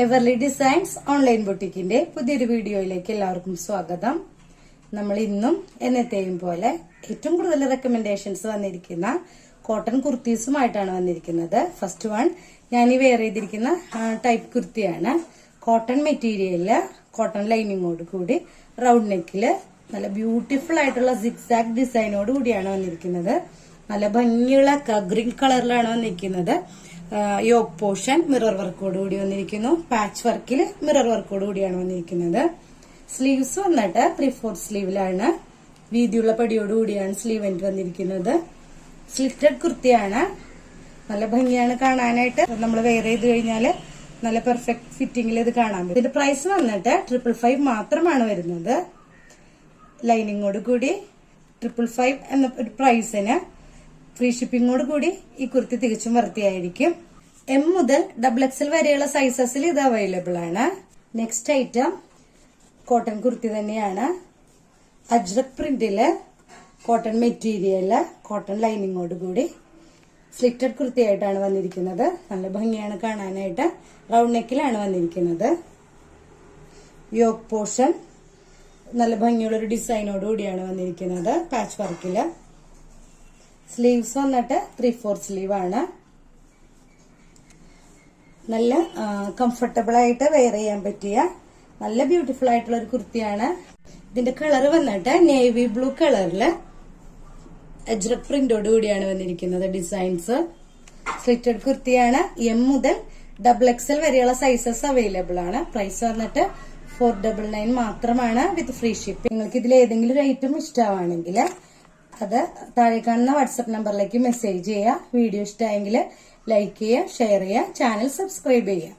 എവർലി designs online ബുട്ടിക്കിന്റെ പുതിയൊരു വീഡിയോയിലേക്ക് എല്ലാവർക്കും സ്വാഗതം. നമ്മൾ ഇന്നും എന്നത്തെയും പോലെ ഏറ്റവും കൂടുതൽ റെക്കമെൻഡേഷൻസ് വന്നിരിക്കുന്ന കോട്ടൺ കുർത്തീസുമായിട്ടാണ് വന്നിരിക്കുന്നത്. ഫസ്റ്റ് വൺ ഞാൻ ഈ വെയർ ചെയ്തിരിക്കുന്ന ടൈപ്പ് കുർത്തിയാണ്. കോട്ടൺ മെറ്റീരിയലില് കോട്ടൺ ലൈനിങ്ങോട് കൂടി റൗണ്ട് നെക്കില് നല്ല ബ്യൂട്ടിഫുൾ ആയിട്ടുള്ള സിക്സാക് ഡിസൈനോട് കൂടിയാണ് വന്നിരിക്കുന്നത്. നല്ല ഭംഗിയുള്ള ഗ്രീൻ കളറിലാണ് വന്നിരിക്കുന്നത്. യോക്ക് പോർഷൻ മിറർ വർക്കോട് കൂടി വന്നിരിക്കുന്നു. പാച്ച് വർക്കിൽ മിറർ വർക്കോട് കൂടിയാണ് വന്നിരിക്കുന്നത്. സ്ലീവ്സ് വന്നിട്ട് 3/4 സ്ലീവിലാണ്. വീതിയുള്ള പടിയോട് കൂടിയാണ് സ്ലീവ് എൻഡ് വന്നിരിക്കുന്നത്. സ്ലിറ്റഡ് കുർത്തിയാണ്. നല്ല ഭംഗിയാണ് കാണാനായിട്ട്. നമ്മൾ വെയർ ചെയ്ത് കഴിഞ്ഞാല് നല്ല പെർഫെക്റ്റ് ഫിറ്റിംഗിൽ ഇത് കാണാൻ പറ്റും. ഇതിന്റെ പ്രൈസ് വന്നിട്ട് 555 മാത്രമാണ് വരുന്നത്. ലൈനിങ്ങോട് കൂടി 555 എന്ന ഒരു പ്രൈസിന് ഫ്രീ ഷിപ്പിംഗോട് കൂടി ഈ കുർത്തി തികച്ചും വൃത്തിയായിരിക്കും. M മുതൽ XXL വരെയുള്ള സൈസസിൽ ഇത് അവൈലബിൾ ആണ്. നെക്സ്റ്റ് ഐറ്റം കോട്ടൺ കുർത്തി തന്നെയാണ്. അജ്രക് പ്രിന്റില് കോട്ടൺ മെറ്റീരിയല് കോട്ടൺ ലൈനിങ്ങോട് കൂടി സ്ലിറ്റഡ് കുർത്തിയായിട്ടാണ് വന്നിരിക്കുന്നത്. നല്ല ഭംഗിയാണ് കാണാനായിട്ട്. റൗണ്ട് നെക്കിലാണ് വന്നിരിക്കുന്നത്. യോക്ക് പോർഷൻ നല്ല ഭംഗിയുള്ള ഒരു ഡിസൈനോട് കൂടിയാണ് വന്നിരിക്കുന്നത്. പാച്ച് വർക്കില് സ്ലീവ്സ് വന്നിട്ട് 3/4 സ്ലീവ് ആണ്. നല്ല കംഫർട്ടബിൾ ആയിട്ട് വെയർ ചെയ്യാൻ പറ്റിയ നല്ല ബ്യൂട്ടിഫുൾ ആയിട്ടുള്ള ഒരു കുർത്തിയാണ്. ഇതിന്റെ കളർ വന്നിട്ട് നേവി ബ്ലൂ കളറില് അജ്രക് പ്രിന്റോട് കൂടിയാണ് വന്നിരിക്കുന്നത്. ഡിസൈൻസ് സ്ലിറ്റഡ് കുർത്തിയാണ്. M മുതൽ XXL വരെയുള്ള സൈസസ് അവൈലബിൾ ആണ്. പ്രൈസ് വന്നിട്ട് 499 മാത്രമാണ് വിത്ത് ഫ്രീ ഷിപ്പിംഗ്. നിങ്ങൾക്ക് ഇതിൽ ഏതെങ്കിലും ഒരു ഐറ്റം ഇഷ്ടമാണെങ്കിൽ അത് താഴെ കാണുന്ന വാട്സ്ആപ്പ് നമ്പറിലേക്ക് മെസ്സേജ് ചെയ്യുക. വീഡിയോ ഇഷ്ടമായെങ്കിൽ ലൈക്ക് ചെയ്യുക, ഷെയർ ചെയ്യുക, ചാനൽ സബ്സ്ക്രൈബ് ചെയ്യുക.